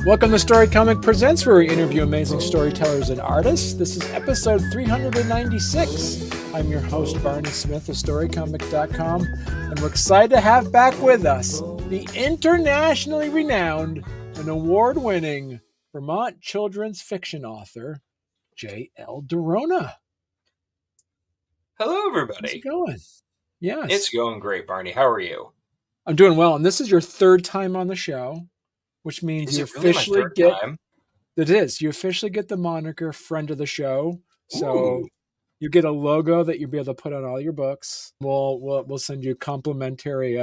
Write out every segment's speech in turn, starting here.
Welcome to Storycomic Presents, where we interview amazing storytellers and artists. This is episode 396. I'm your host, Barney Smith of Storycomic.com, and we're excited to have back with us the internationally renowned and award-winning Vermont children's fiction author, J.L. Durona. Hello, everybody. How's it going? Yes. It's going great, Barney. How are you? I'm doing well, and this is your third time on the show, which means you officially get... Time? It is. You officially get the moniker friend of the show. So you get a logo that you'll be able to put on all your books. We'll send you complimentary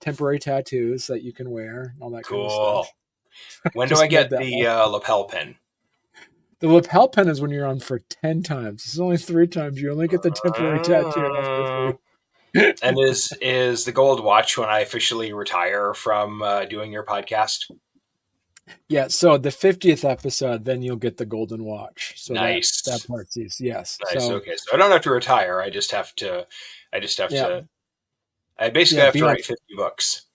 temporary tattoos that you can wear, all that kind of stuff. When do I get the lapel pin? The lapel pin is when you're on for 10 times. It's only 3 times. You only get the temporary tattoo after 3. And is the gold watch when I officially retire from doing your podcast? Yeah, so the 50th episode, then you'll get the golden watch. So nice. That part's easy. Yes. Nice. So, okay. So I don't have to retire. I just have to. I basically have to write 50 books.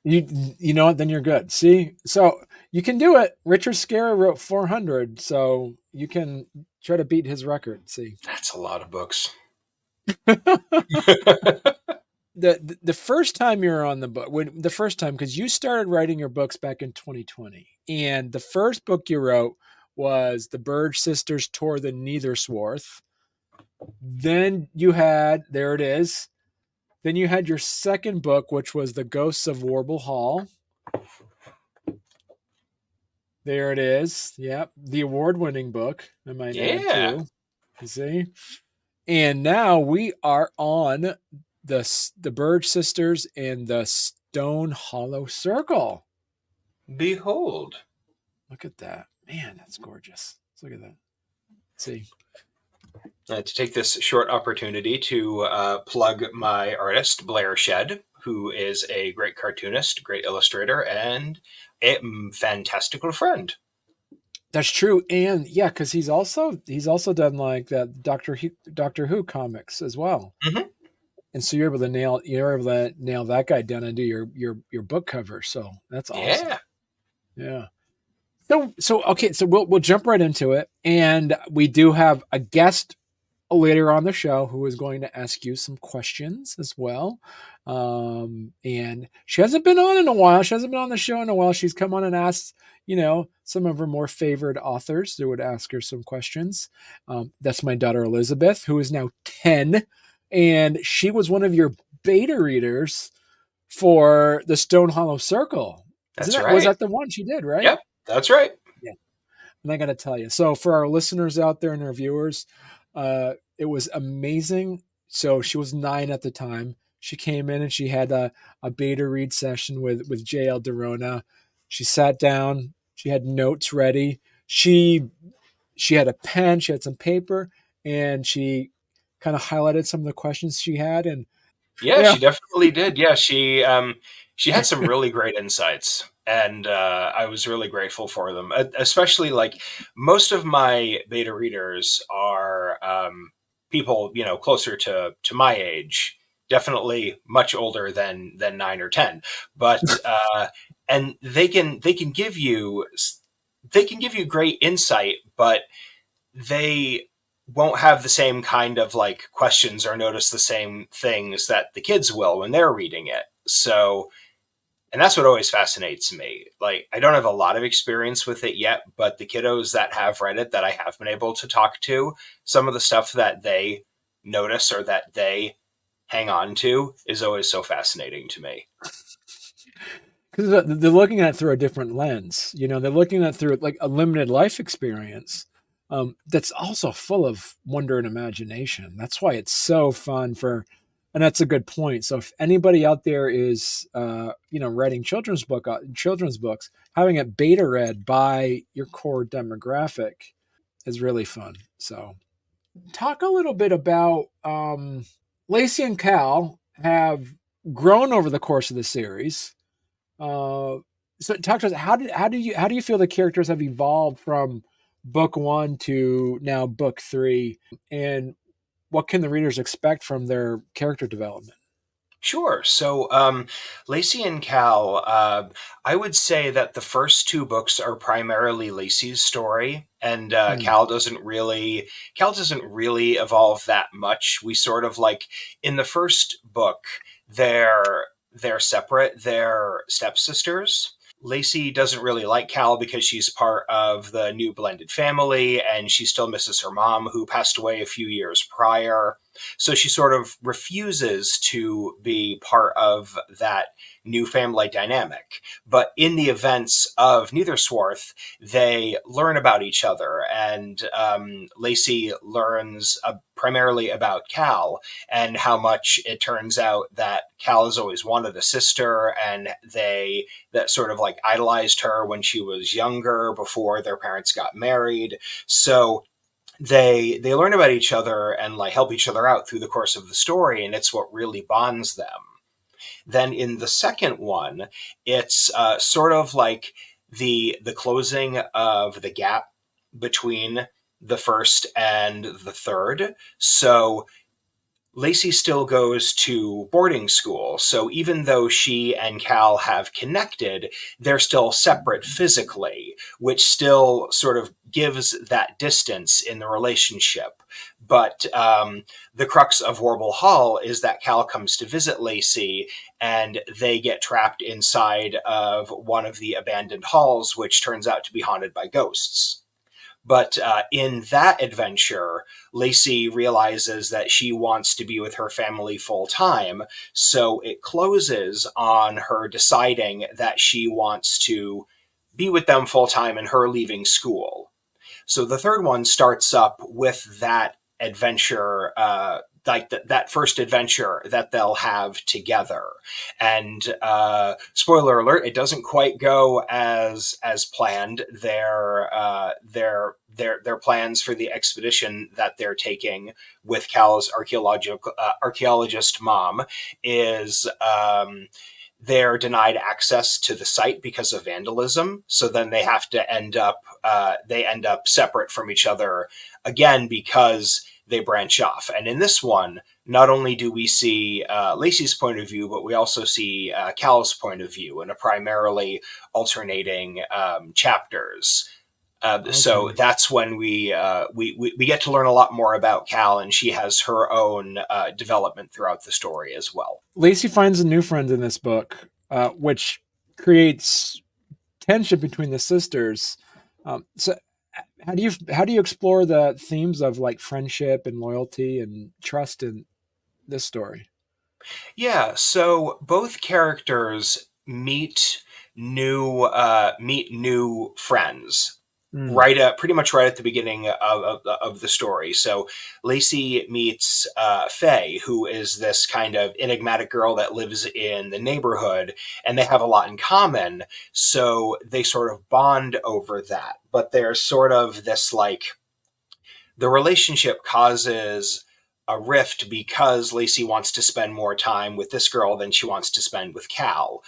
You know what? Then you're good. See, so you can do it. Richard Scarry wrote 400, so you can try to beat his record. See, that's a lot of books. The first time you're on the book, because you started writing your books back in 2020, and the first book you wrote was the Berge sisters tore the Neathersworth. Then you had, there it is. Then you had your second book, which was The Ghosts of Warble Hall. There it is. Yep. The award-winning book. I might add too. You see? And now we are on the Berge sisters and the Stone Hollow Circle. Behold. Look at that. Man, that's gorgeous. Let's look at that. Let's see. To take this short opportunity to plug my artist, Blair Shed, who is a great cartoonist, great illustrator, and a fantastical friend. That's true, and yeah, because he's also done like that Doctor Who comics as well. Mm-hmm. And so you're able to nail that guy down and do your book cover. So that's awesome. Yeah. So okay, so we'll jump right into it, and we do have a guest later on the show who is going to ask you some questions as well. And she hasn't been on in a while. She hasn't been on the show in a while. She's come on and asked, some of her more favored authors who would ask her some questions. That's my daughter Elizabeth, who is now 10, and she was one of your beta readers for the Stone Hollow Circle. That's right. Was that the one she did, right? Yep, that's right. Yeah. And I got to tell you, so for our listeners out there and our viewers, it was amazing. So she was 9 at the time. She came in and she had a beta read session with J.L. Durona. She sat down. She had notes ready. She had a pen. She had some paper, and she kind of highlighted some of the questions she had. And yeah, she definitely did. Yeah, she had some really great insights, and I was really grateful for them. Especially like most of my beta readers are people closer to my age. Definitely much older than 9 or 10, but and they can give you great insight, but they won't have the same kind of like questions or notice the same things that the kids will when they're reading it. So, and that's what always fascinates me. Like, I don't have a lot of experience with it yet, but the kiddos that have read it, that I have been able to talk to, some of the stuff that they notice or that they hang on to is always so fascinating to me. Because they're looking at it through a different lens. They're looking at it through like a limited life experience that's also full of wonder and imagination. That's why it's so fun and that's a good point. So if anybody out there is, writing children's books, having it beta read by your core demographic is really fun. So talk a little bit about, Lacey and Cal have grown over the course of the series. So talk to us. How do you feel the characters have evolved from book 1 to now book 3, and what can the readers expect from their character development? Sure. So, Lacey and Cal, I would say that the first two books are primarily Lacey's story, and Hmm. Cal doesn't really evolve that much. We sort of like in the first book, they're separate. They're stepsisters. Lacey doesn't really like Cal because she's part of the new blended family and she still misses her mom, who passed away a few years prior. So she sort of refuses to be part of that new family dynamic. But in the events of Neither Swarth, they learn about each other, and Lacey learns primarily about Cal and how much it turns out that Cal has always wanted a sister, and they that sort of like idolized her when she was younger before their parents got married. So they learn about each other and like help each other out through the course of the story, and it's what really bonds them. Then in the second one, it's sort of like the closing of the gap between the first and the third. So Lacey still goes to boarding school, so even though she and Cal have connected, they're still separate physically, which still sort of gives that distance in the relationship. But the crux of Warble Hall is that Cal comes to visit Lacey, and they get trapped inside of one of the abandoned halls, which turns out to be haunted by ghosts. But in that adventure, Lacey realizes that she wants to be with her family full time. So it closes on her deciding that she wants to be with them full time and her leaving school. So the third one starts up with that adventure, that first adventure that they'll have together. And spoiler alert, it doesn't quite go as planned. Their plans for the expedition that they're taking with Cal's archaeologist mom is they're denied access to the site because of vandalism. So then they end up separate from each other again because they branch off. And in this one, not only do we see Lacey's point of view, but we also see Cal's point of view in a primarily alternating chapters. So Okay. that's when we get to learn a lot more about Cal, and she has her own development throughout the story as well. Lacey finds a new friend in this book, which creates tension between the sisters. So, how do you explore the themes of like friendship and loyalty and trust in this story? Yeah, so both characters meet new friends Mm, pretty much right at the beginning of the story. So Lacey meets Faye, who is this kind of enigmatic girl that lives in the neighborhood, and they have a lot in common. So they sort of bond over that. But there's sort of this like the relationship causes a rift because Lacey wants to spend more time with this girl than she wants to spend with Cal.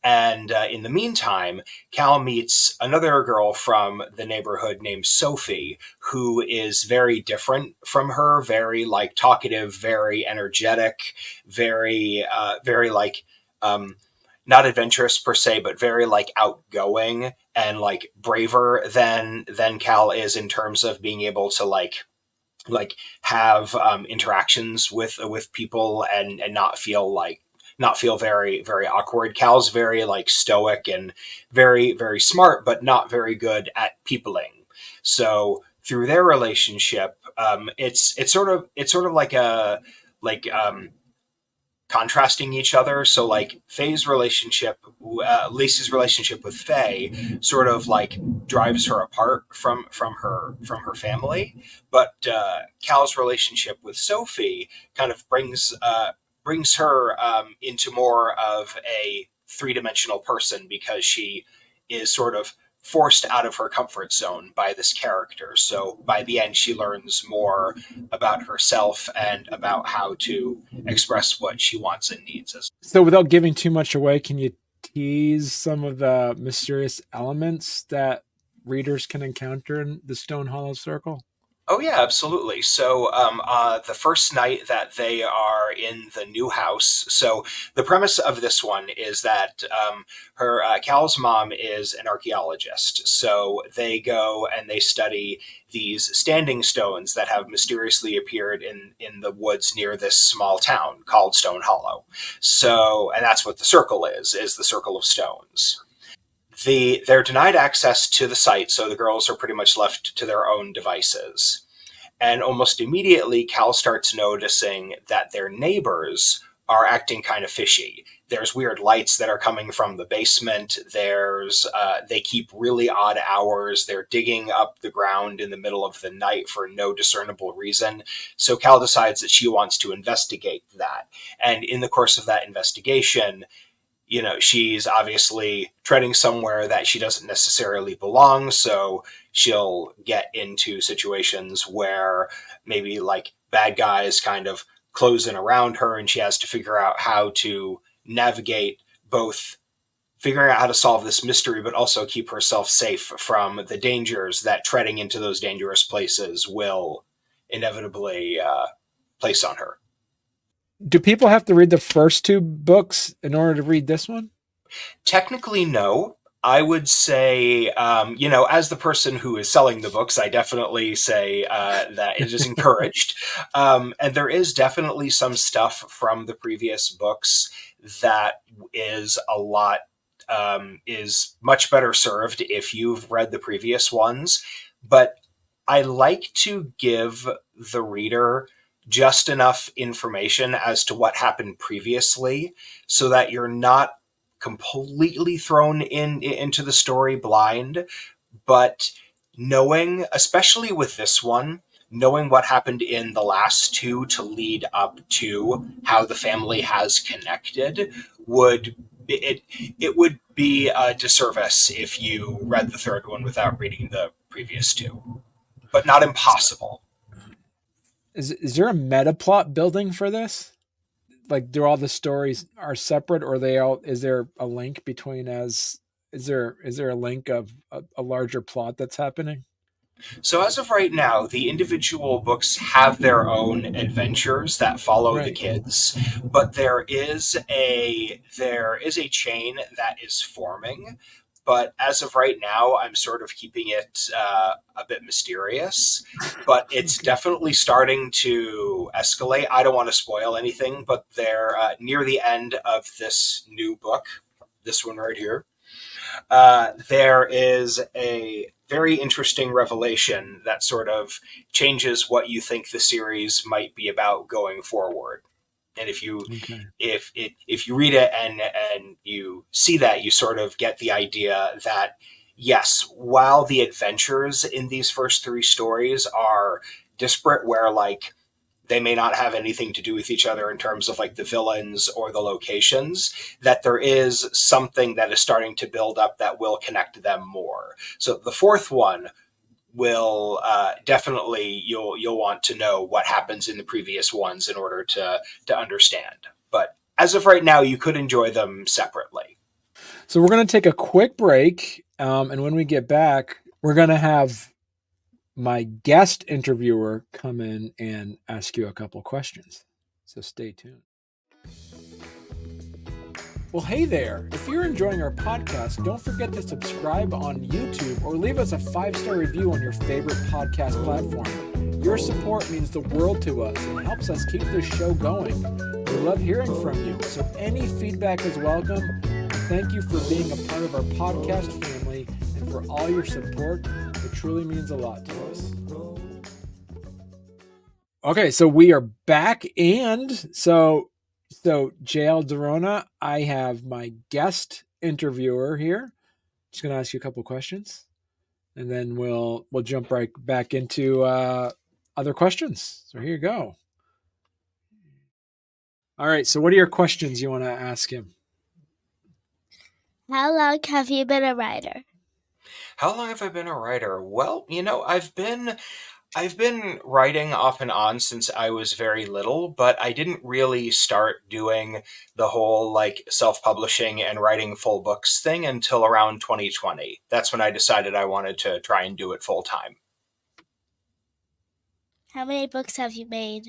And in the meantime, Cal meets another girl from the neighborhood named Sophie, who is very different from her, very like talkative, very energetic, very like um, not adventurous per se, but very like outgoing and like braver than Cal is in terms of being able to like have interactions with people and not feel very awkward. Cal's very like stoic and very smart, but not very good at peopling. So through their relationship, it's sort of like a like contrasting each other. So like Lacey's relationship with Faye, sort of like drives her apart from her family, but Cal's relationship with Sophie kind of brings her into more of a three-dimensional person because she is sort of forced out of her comfort zone by this character. So by the end, she learns more about herself and about how to express what she wants and needs. As So, without giving too much away, can you tease some of the mysterious elements that readers can encounter in the Stone Hollow Circle? Oh yeah, absolutely. So the first night that they are in the new house, so the premise of this one is that her Cal's mom is an archaeologist. So they go and they study these standing stones that have mysteriously appeared in the woods near this small town called Stone Hollow. So, and that's what the circle is the circle of stones. They're denied access to the site, so the girls are pretty much left to their own devices. And almost immediately, Cal starts noticing that their neighbors are acting kind of fishy. There's weird lights that are coming from the basement. They keep really odd hours. They're digging up the ground in the middle of the night for no discernible reason. So Cal decides that she wants to investigate that. And in the course of that investigation, she's obviously treading somewhere that she doesn't necessarily belong. So she'll get into situations where maybe like bad guys kind of close in around her, and she has to figure out how to navigate both figuring out how to solve this mystery, but also keep herself safe from the dangers that treading into those dangerous places will inevitably place on her. Do people have to read the first two books in order to read this one? Technically, no. I would say, as the person who is selling the books, I definitely say that it is encouraged. And there is definitely some stuff from the previous books that is a lot, is much better served if you've read the previous ones. But I like to give the reader just enough information as to what happened previously so that you're not completely thrown into the story blind, but knowing, especially with this one, knowing what happened in the last two to lead up to how the family has connected would it would be a disservice if you read the third one without reading the previous two, but not impossible. Is there a meta plot building for this? Like, do all the stories are separate, or they all? Is there a link between as? Is there a link of a larger plot that's happening? So as of right now, the individual books have their own adventures that follow the Right. kids, but there is a chain that is forming. But as of right now, I'm sort of keeping it a bit mysterious. But it's Okay. definitely starting to escalate. I don't want to spoil anything, but they're near the end of this new book, this one right here. There is a very interesting revelation that sort of changes what you think the series might be about going forward. And Okay. if you read it and you see that, you sort of get the idea that yes, while the adventures in these first three stories are disparate, where like they may not have anything to do with each other in terms of like the villains or the locations, that there is something that is starting to build up that will connect them more. So the fourth one will definitely you'll want to know what happens in the previous ones in order to understand. But as of right now, you could enjoy them separately. So we're going to take a quick break, and when we get back, we're going to have my guest interviewer come in and ask you a couple questions. So stay tuned. Well, hey there. If you're enjoying our podcast, don't forget to subscribe on YouTube or leave us a 5-star review on your favorite podcast platform. Your support means the world to us and helps us keep this show going. We love hearing from you, so any feedback is welcome. Thank you for being a part of our podcast family and for all your support. It truly means a lot to us. Okay, so we are back, and so JL Durona, I have my guest interviewer here. Just gonna ask you a couple questions, and then we'll jump right back into other questions. So here you go. All right. So what are your questions you want to ask him? How long have you been a writer? How long have I been a writer? Well, I've been writing off and on since I was very little, but I didn't really start doing the whole like self-publishing and writing full books thing until around 2020. That's when I decided I wanted to try and do it full time. How many books have you made?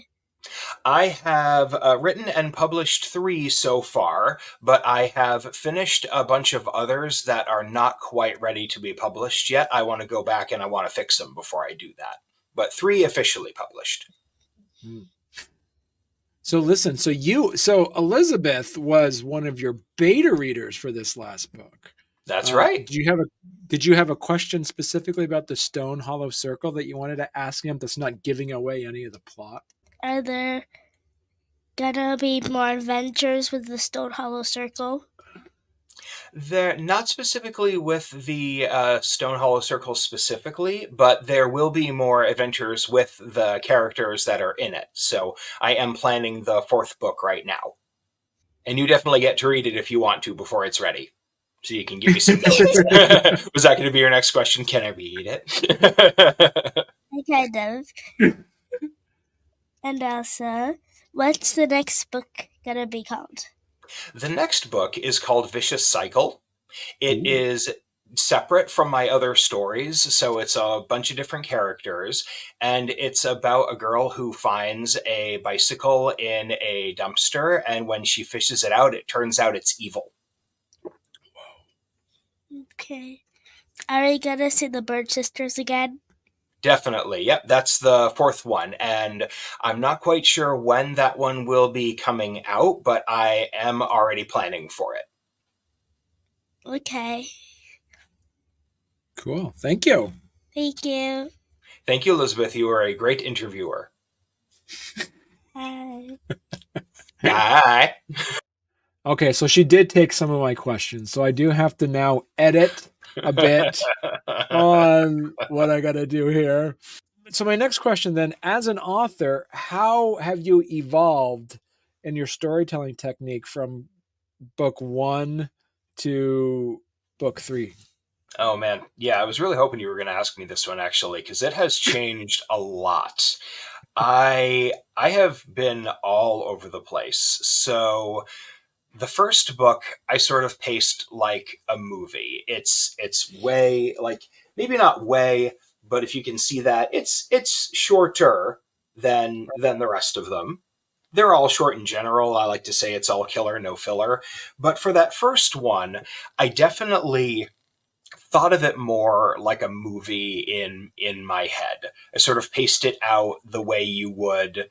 I have written and published 3 so far, but I have finished a bunch of others that are not quite ready to be published yet. I want to go back and I want to fix them before I do that. But 3 officially published. So listen, so Elizabeth was one of your beta readers for this last book. That's right. Did you have a question specifically about the Stone Hollow Circle that you wanted to ask him that's not giving away any of the plot? Are there gonna be more adventures with the Stone Hollow Circle? They're not specifically with the Stone Hollow Circle specifically, but there will be more adventures with the characters that are in it. So I am planning the 4th book right now. And you definitely get to read it if you want to before it's ready. So you can give me some notes. Was that going to be your next question? Can I read it? Kind of. And also, what's the next book gonna be called? The next book is called Vicious Cycle. It is separate from my other stories, so it's a bunch of different characters, and it's about a girl who finds a bicycle in a dumpster, and when she fishes it out, it turns out it's evil. Okay. Are we gonna see the Berge sisters again? Definitely. Yep, that's the 4th one. And I'm not quite sure when that one will be coming out, but I am already planning for it. Okay. Cool. Thank you. Thank you. Thank you, Elizabeth. You are a great interviewer. Bye. Bye. Okay, so she did take some of my questions, so I do have to now edit a bit on what I got to do here. So my next question then, as an author, how have you evolved in your storytelling technique from book 1 to book 3? Oh, man. Yeah, I was really hoping you were going to ask me this one, actually, because it has changed a lot. I have been all over the place. So the first book I sort of paced like a movie. It's way, like, maybe not way, but if you can see that, it's shorter than the rest of them. They're all short in general. I like to say it's all killer, no filler. But for that first one, I definitely thought of it more like a movie in my head. I sort of paced it out the way you would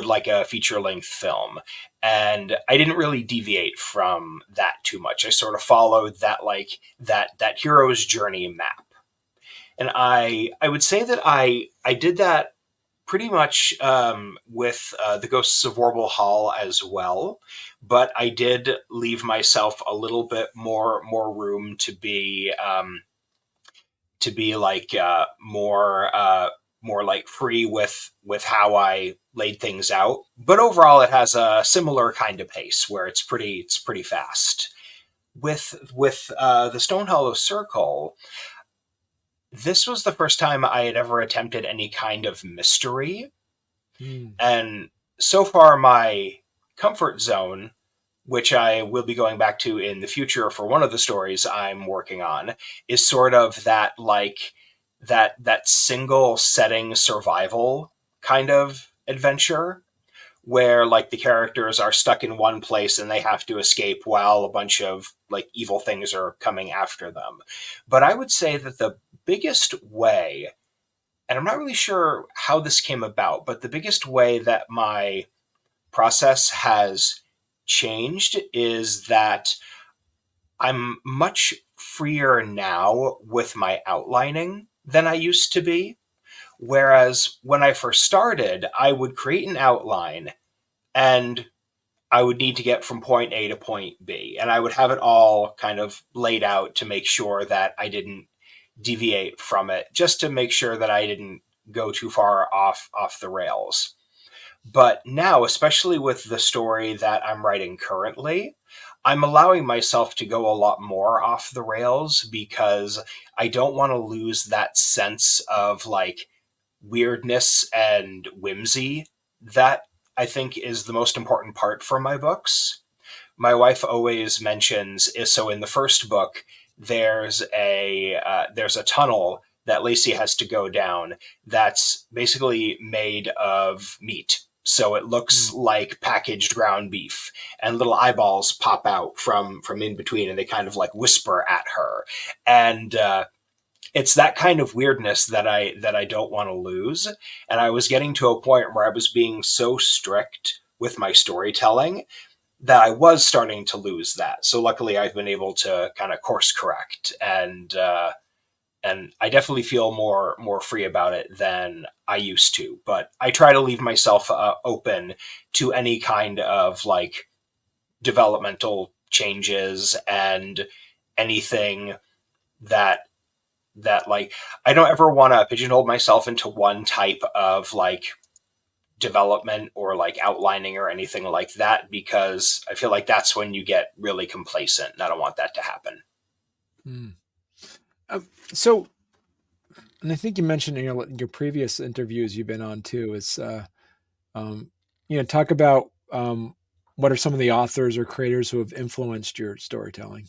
like a feature-length film, and I didn't really deviate from that too much. I sort of followed that hero's journey map, and I would say that I did that pretty much with the Ghosts of Warble Hall as well, but I did leave myself a little bit more room to be like more like free with how I laid things out. But overall, it has a similar kind of pace where it's pretty fast. With the Stone Hollow Circle, this was the first time I had ever attempted any kind of mystery. And so far, my comfort zone, which I will be going back to in the future for one of the stories I'm working on, is sort of that that single setting survival kind of adventure where like the characters are stuck in one place and they have to escape while a bunch of like evil things are coming after them. But I would say that the biggest way, and I'm not really sure how this came about, but the biggest way that my process has changed is that I'm much freer now with my outlining than I used to be. Whereas when I first started, I would create an outline and I would need to get from point A to point B. And I would have it all kind of laid out to make sure that I didn't deviate from it, just to make sure that I didn't go too far off the rails. But now, especially with the story that I'm writing currently, I'm allowing myself to go a lot more off the rails because I don't want to lose that sense of like weirdness and whimsy that I think is the most important part for my books. My wife always mentions so in the first book there's a tunnel that Lacey has to go down that's basically made of meat. So it looks like packaged ground beef, and little eyeballs pop out from in between, and they kind of like whisper at her. And it's that kind of weirdness that I don't want to lose. And I was getting to a point where I was being so strict with my storytelling that I was starting to lose that. So luckily, I've been able to kind of course correct, and I definitely feel more free about it than I used to. But I try to leave myself open to any kind of like developmental changes and anything that like I don't ever want to pigeonhole myself into one type of like development or like outlining or anything like that, because I feel like that's when you get really complacent, and I don't want that to happen. So, and I think you mentioned in your previous interviews you've been on too, is talk about what are some of the authors or creators who have influenced your storytelling?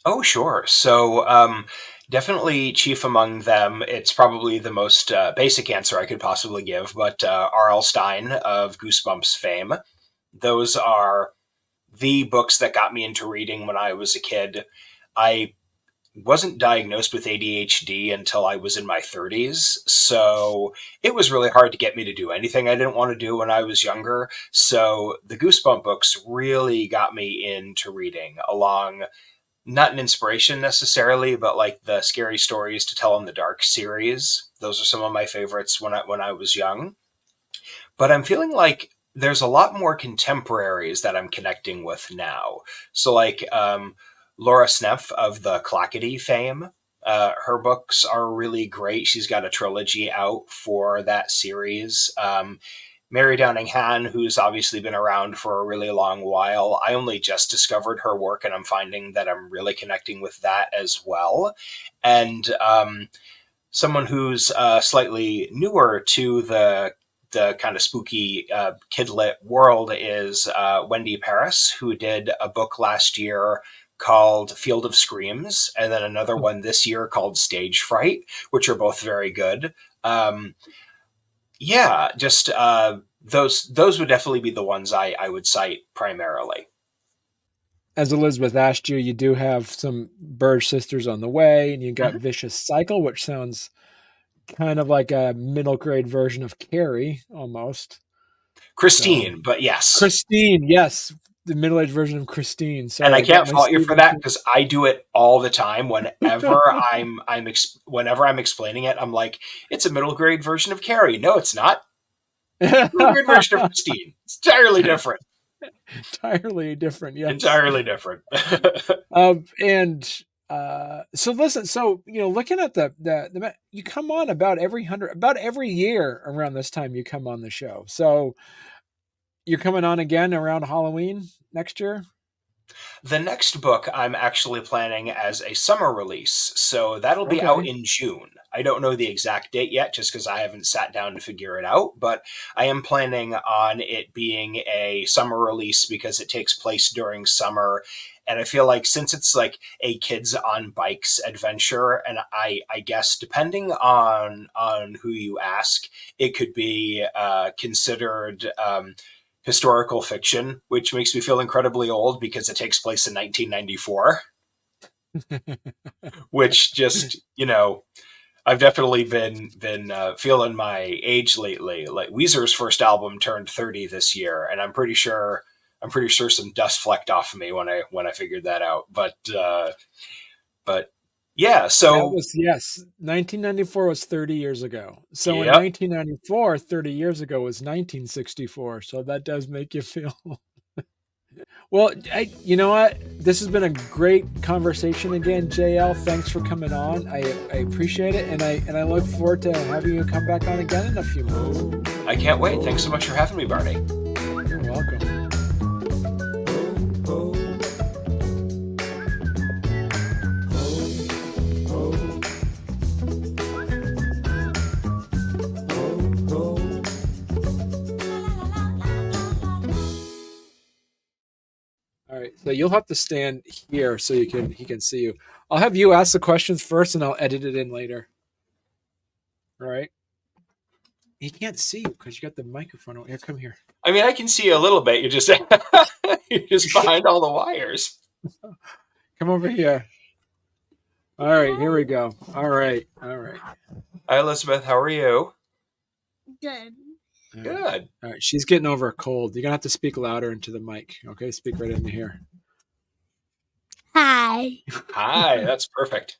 Oh, sure. So, definitely chief among them. It's probably the most basic answer I could possibly give, but R.L. Stine of Goosebumps fame. Those are the books that got me into reading when I was a kid. I wasn't diagnosed with ADHD until I was in my 30s, so it was really hard to get me to do anything I didn't want to do when I was younger. So the Goosebump books really got me into reading, along not an inspiration necessarily, but like the Scary Stories to Tell in the Dark series. Those are some of my favorites when I was young. But I'm feeling like there's a lot more contemporaries that I'm connecting with now. So like Laura Sneff of the Clackety fame. Her books are really great. She's got a trilogy out for that series. Mary Downing Han, who's obviously been around for a really long while. I only just discovered her work, and I'm finding that I'm really connecting with that as well. And someone who's slightly newer to the kind of spooky kidlit world is Wendy Paris, who did a book last year called Field of Screams, and then another one this year called Stage Fright, which are both very good. Just those would definitely be the ones I would cite primarily. As Elizabeth asked you, you do have some Berge sisters on the way, and you got Vicious Cycle, which sounds kind of like a middle grade version of Carrie, almost. Christine, but yes. Christine, yes. The middle-aged version of Christine. Sorry, and I can't fault you for that, because I do it all the time. Whenever whenever I'm explaining it, I'm like, it's a middle grade version of Carrie. No, it's not. Middle grade version of Christine. It's entirely different. Entirely different. Yes. Entirely different. So listen. So looking at the you come on about every year around this time. You come on the show. So you're coming on again around Halloween next year? The next book I'm actually planning as a summer release, so that'll be out in June. I don't know the exact date yet, just because I haven't sat down to figure it out, but I am planning on it being a summer release because it takes place during summer. And I feel like since it's like a kids on bikes adventure, and I guess depending on who you ask, it could be considered historical fiction, which makes me feel incredibly old because it takes place in 1994, which just, I've definitely been feeling my age lately. Like Weezer's first album turned 30 this year, and I'm pretty sure some dust flecked off of me when I figured that out. But yeah, so that was 1994 was 30 years ago. So in 1994, 30 years ago was 1964. So that does make you feel. Well, you know what? This has been a great conversation again, JL. Thanks for coming on. I appreciate it, and I look forward to having you come back on again in a few months. I can't wait. Thanks so much for having me, Barney. You're welcome. All right, so you'll have to stand here so he can see you. I'll have you ask the questions first, and I'll edit it in later. right? He can't see you because you got the microphone. Here, come here. I mean, I can see you a little bit. You're just you're just behind all the wires. Come over here. All right, here we go. All right. Hi, Elizabeth. How are you? Good. Good. All right, she's getting over a cold. You're gonna have to speak louder into the mic. Okay, speak right into here. Hi. Hi. That's perfect.